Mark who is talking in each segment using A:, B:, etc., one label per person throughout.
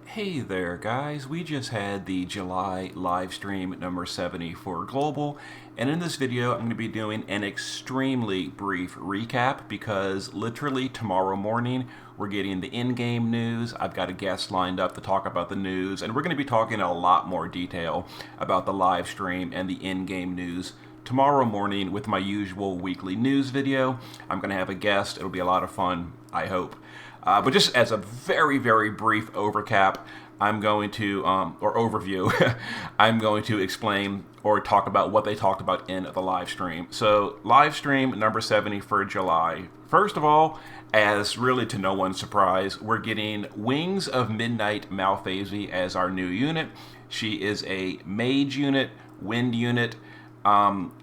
A: Hey there, guys. We just had the July live stream number 70 for Global, and in this video, I'm going to be doing an extremely brief recap because literally tomorrow morning we're getting the in-game news. I've got a guest lined up to talk about the news, and we're going to be talking in a lot more detail about the live stream and the in-game news tomorrow morning with my usual weekly news video. I'm going to have a guest. It'll be a lot of fun, I hope. But just as a very, very brief overcap, I'm going to, or overview, I'm going to explain or talk about what they talked about in the live stream. So, live stream number 70 for July. First of all, as really to no one's surprise, we're getting Wings of Midnight Malfazi as our new unit. She is a mage unit, wind unit.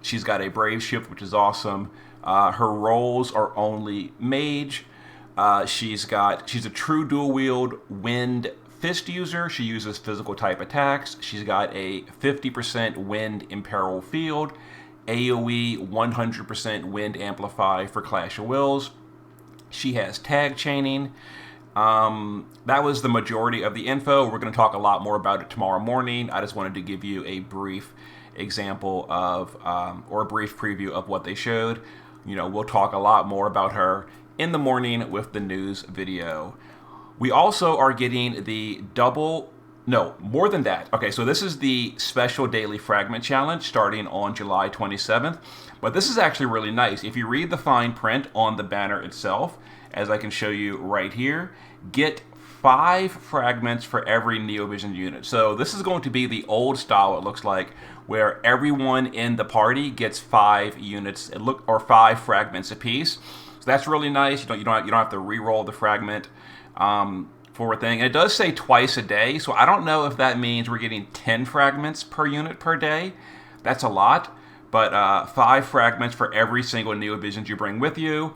A: She's got a brave shift, which is awesome. Her roles are only mage. She's a true dual wield wind fist user. She uses physical type attacks. She's got a 50% wind imperil field, AoE 100% wind amplify for Clash of Wills. She has tag chaining. That was the majority of the info. We're going to talk a lot more about it tomorrow morning. I just wanted to give you a brief example of, or a brief preview of what they showed. We'll talk a lot more about her in the morning with the news video. We also are getting more than that. Okay, so this is the special daily fragment challenge starting on July 27th. But this is actually really nice. If you read the fine print on the banner itself, as I can show you right here, get 5 fragments for every Neovision unit. So this is going to be the old style, it looks like, where everyone in the party gets 5 units, or 5 fragments apiece. So that's really nice. You don't have to re-roll the fragment for a thing. And it does say twice a day, so I don't know if that means we're getting 10 fragments per unit per day. That's a lot, but 5 fragments for every single Neovision you bring with you.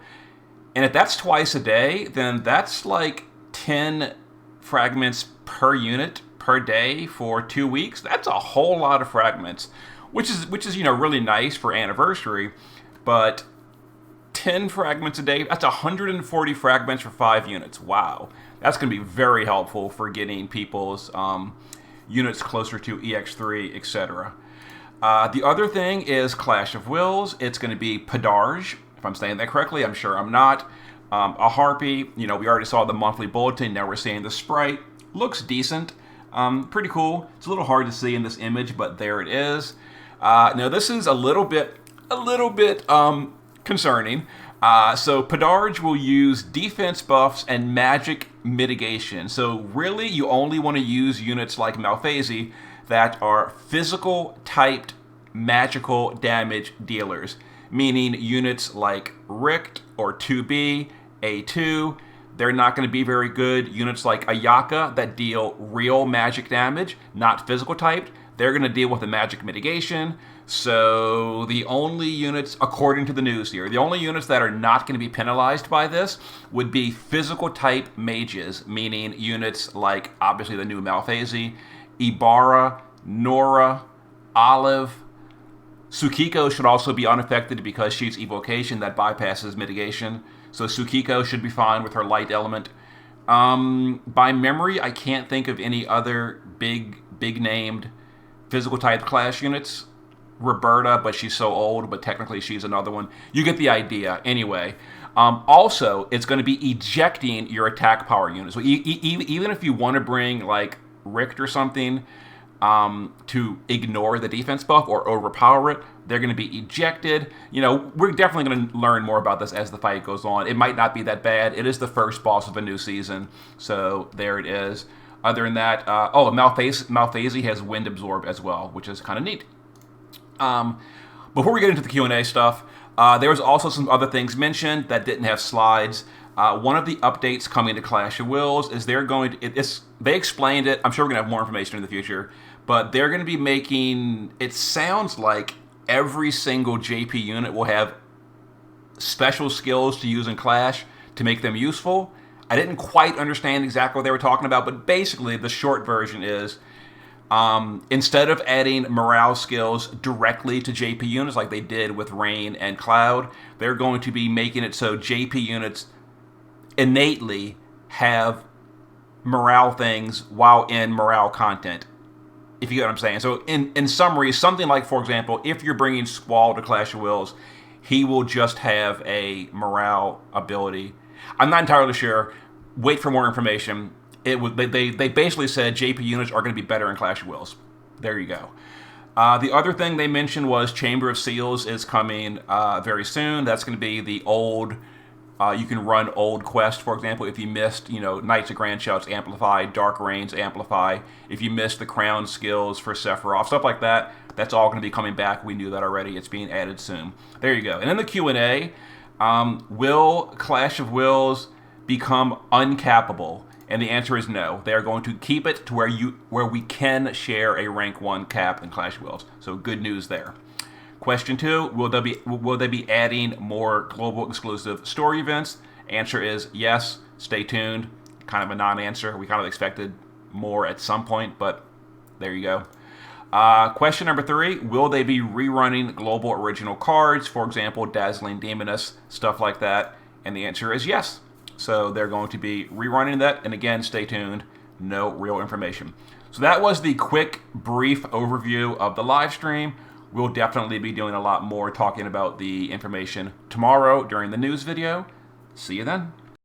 A: And if that's twice a day, then that's like 10 fragments per unit per day for 2 weeks. That's a whole lot of fragments, which is really nice for anniversary, but 10 fragments a day, that's 140 fragments for 5 units. Wow. That's going to be very helpful for getting people's units closer to EX3, etc. The other thing is Clash of Wills. It's going to be Padarge, if I'm saying that correctly. I'm sure I'm not. A Harpy. We already saw the monthly bulletin. Now we're seeing the sprite. Looks decent. Pretty cool. It's a little hard to see in this image, but there it is. Now this is a little bit concerning. So Padarge will use defense buffs and magic mitigation. So really, you only want to use units like Malfazi that are physical typed magical damage dealers, meaning units like Richt or 2B, A2. They're not going to be very good. Units like Ayaka that deal real magic damage, not physical typed, they're going to deal with the magic mitigation. So the only units, according to the news here, the only units that are not going to be penalized by this would be physical type mages, meaning units like, obviously, the new Malfazi, Ibarra, Nora, Olive. Tsukiko should also be unaffected because she's evocation that bypasses mitigation. So Tsukiko should be fine with her light element. By memory, I can't think of any other big named physical type clash units. Roberta, but she's so old, but technically she's another one. You get the idea. Anyway, also, it's going to be ejecting your attack power unit. So even if you want to bring like Richt or something to ignore the defense buff or overpower it, they're going to be ejected. We're definitely going to learn more about this as the fight goes on. It might not be that bad. It is the first boss of a new season, so there it is. Other than that, Malfazi has wind absorb as well, which is kind of neat. Before we get into the Q&A stuff, there was also some other things mentioned that didn't have slides. One of the updates coming to Clash of Wills is they explained it. I'm sure we're going to have more information in the future, but they're going to be making, it sounds like every single JP unit will have special skills to use in Clash to make them useful. I didn't quite understand exactly what they were talking about, but basically the short version is instead of adding morale skills directly to JP units like they did with Rain and Cloud, they're going to be making it so JP units innately have morale things while in morale content, if you get what I'm saying. So in summary, something like, for example, if you're bringing Squall to Clash of Wills, he will just have a morale ability. I'm not entirely sure. Wait for more information. They basically said JP units are going to be better in Clash of Wills. There you go. The other thing they mentioned was Chamber of Seals is coming very soon. That's going to be the old. You can run old quests, for example, if you missed, Knights of Grand Shouts Amplify, Dark Reigns Amplify. If you missed the Crown skills for Sephiroth, stuff like that, that's all going to be coming back. We knew that already. It's being added soon. There you go. And in the Q&A, will Clash of Wills become uncappable? And the answer is no. They are going to keep it to where we can share a rank 1 cap in Clash of Wills. So good news there. Question 2, will they be adding more global exclusive story events? Answer is yes. Stay tuned. Kind of a non-answer. We kind of expected more at some point, but there you go. Question number 3, will they be rerunning global original cards? For example, Dazzling Demoness, stuff like that. And the answer is yes. So they're going to be rerunning that. And again, stay tuned. No real information. So that was the quick, brief overview of the live stream. We'll definitely be doing a lot more talking about the information tomorrow during the news video. See you then.